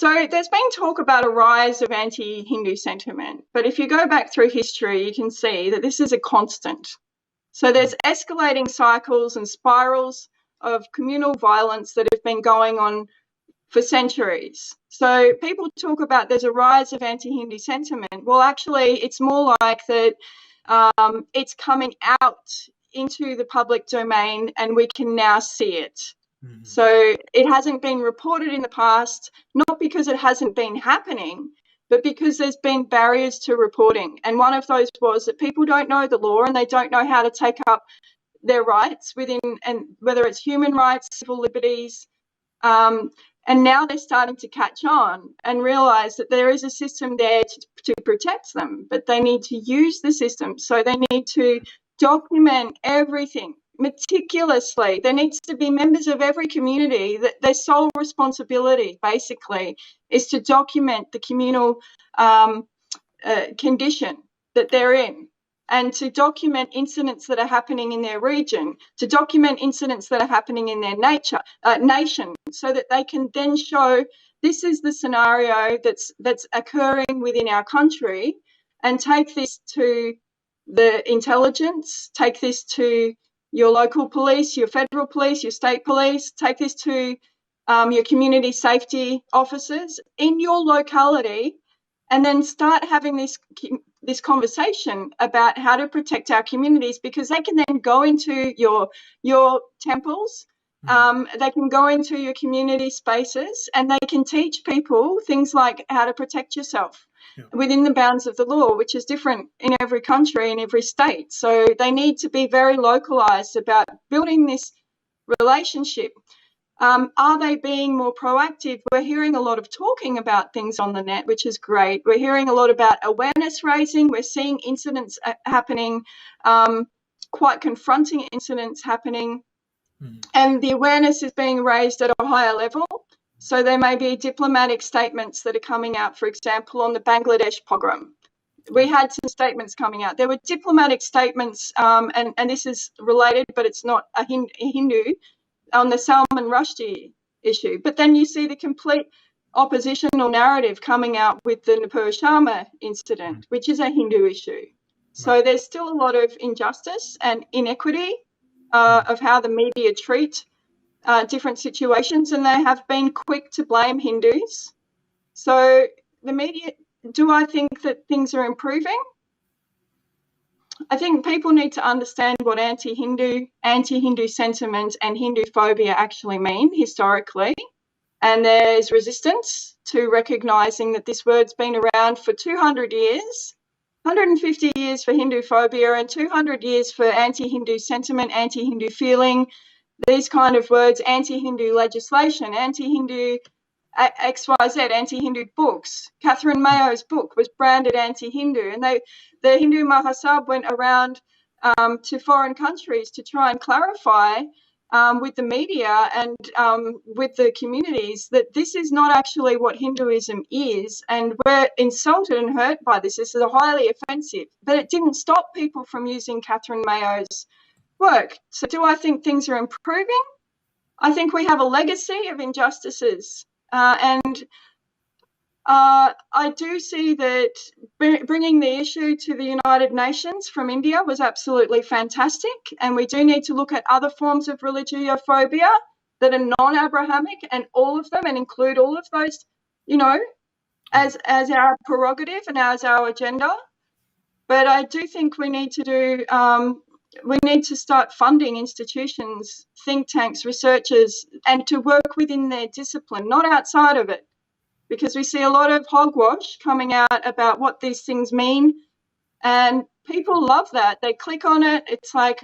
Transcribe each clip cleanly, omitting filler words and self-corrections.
So there's been talk about a rise of anti-Hindu sentiment, but if you go back through history, you can see that this is a constant. So there's escalating cycles and spirals of communal violence that have been going on for centuries. So people talk about there's a rise of anti-Hindu sentiment. Well, actually, it's more like that it's coming out into the public domain and we can now see it. Mm-hmm. So it hasn't been reported in the past, not because it hasn't been happening, but because there's been barriers to reporting. And one of those was that people don't know the law and they don't know how to take up their rights within, and whether it's human rights, civil liberties, and now they're starting to catch on and realize that there is a system there to protect them, but they need to use the system. So they need to document everything meticulously. There needs to be members of every community that their sole responsibility basically is to document the communal condition that they're in, and to document incidents that are happening in their region, to document incidents that are happening in their nation, so that they can then show this is the scenario that's occurring within our country, and take this to the intelligence, take this to your local police, your federal police, your state police, take this to your community safety officers in your locality, and then start having this conversation about how to protect our communities, because they can then go into your temples, they can go into your community spaces, and they can teach people things like how to protect yourself within the bounds of the law, which is different in every country, in every state. So they need to be very localized about building this relationship. Are they being more proactive? We're hearing a lot of talking about things on the net, which is great. We're hearing a lot about awareness raising. We're seeing incidents happening, quite confronting incidents happening. Mm-hmm. And the awareness is being raised at a higher level. So there may be diplomatic statements that are coming out, for example, on the Bangladesh pogrom. We had some statements coming out. There were diplomatic statements, and this is related, but it's not a Hindu, on the Salman Rushdie issue. But then you see the complete oppositional narrative coming out with the Nupur Sharma incident, which is a Hindu issue. So there's still a lot of injustice and inequity of how the media treat different situations, and they have been quick to blame Hindus. So the media, do I think that things are improving? I think people need to understand what anti-Hindu sentiment and Hinduphobia actually mean historically. And there's resistance to recognising that this word's been around for 200 years, 150 years for Hinduphobia and 200 years for anti-Hindu sentiment, anti-Hindu feeling, these kind of words, anti-Hindu legislation, anti-Hindu XYZ, anti-Hindu books. Catherine Mayo's book was branded anti-Hindu, and the Hindu Mahasabha went around to foreign countries to try and clarify with the media and with the communities that this is not actually what Hinduism is, and we're insulted and hurt by this. This is highly offensive, but it didn't stop people from using Catherine Mayo's work. So do I think things are improving? I think we have a legacy of injustices. And I do see that bringing the issue to the United Nations from India was absolutely fantastic. And we do need to look at other forms of religiophobia that are non-Abrahamic, and all of them, and include all of those, as our prerogative and as our agenda. But I do think we need to start funding institutions, think tanks, researchers, and to work within their discipline, not outside of it, because we see a lot of hogwash coming out about what these things mean, and people love that. They click on it. It's like,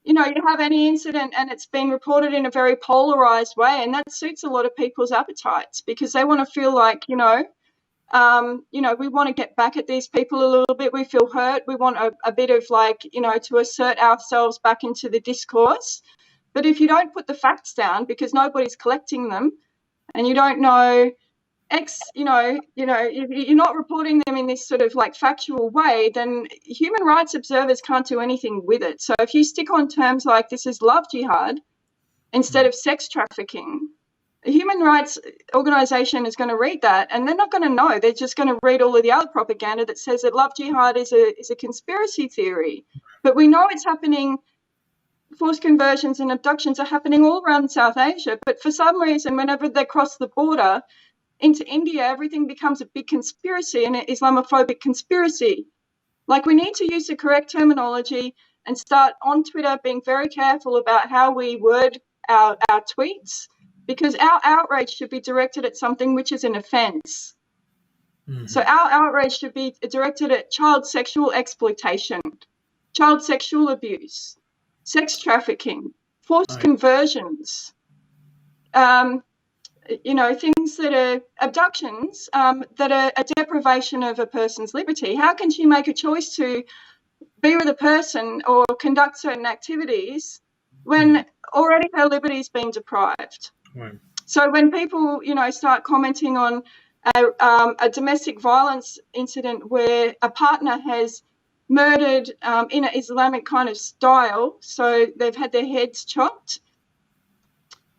you have any incident and it's been reported in a very polarized way, and that suits a lot of people's appetites, because they want to feel like, we want to get back at these people a little bit. We feel hurt. We want a bit of to assert ourselves back into the discourse. But if you don't put the facts down, because nobody's collecting them, and you don't know if you're not reporting them in this sort of factual way, then human rights observers can't do anything with it. So if you stick on terms like this is love jihad instead of sex trafficking, A human rights organisation is going to read that, and they're not going to know. They're just going to read all of the other propaganda that says that love jihad is a conspiracy theory. But we know it's happening. Forced conversions and abductions are happening all around South Asia. But for some reason, whenever they cross the border into India, everything becomes a big conspiracy, and an Islamophobic conspiracy. Like, we need to use the correct terminology and start on Twitter being very careful about how we word our tweets, because our outrage should be directed at something which is an offence. So our outrage should be directed at child sexual exploitation, child sexual abuse, sex trafficking, forced conversions, things that are abductions, that are a deprivation of a person's liberty. How can she make a choice to be with a person or conduct certain activities when already her liberty is being deprived? Right. So when people, start commenting on a domestic violence incident where a partner has murdered in an Islamic kind of style, so they've had their heads chopped,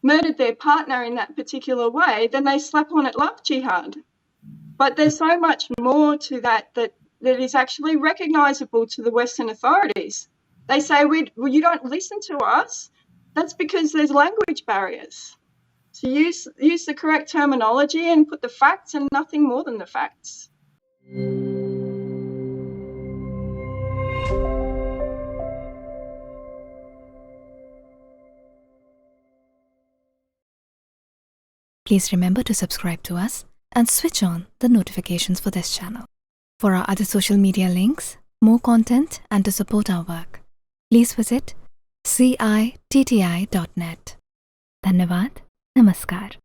murdered their partner in that particular way, then they slap on it love jihad. But there's so much more to that is actually recognisable to the Western authorities. They say, you don't listen to us. That's because there's language barriers. So use the correct terminology and put the facts and nothing more than the facts. Please remember to subscribe to us and switch on the notifications for this channel. For our other social media links, more content, and to support our work, please visit citti.net. Dhanyavad. Namaskar.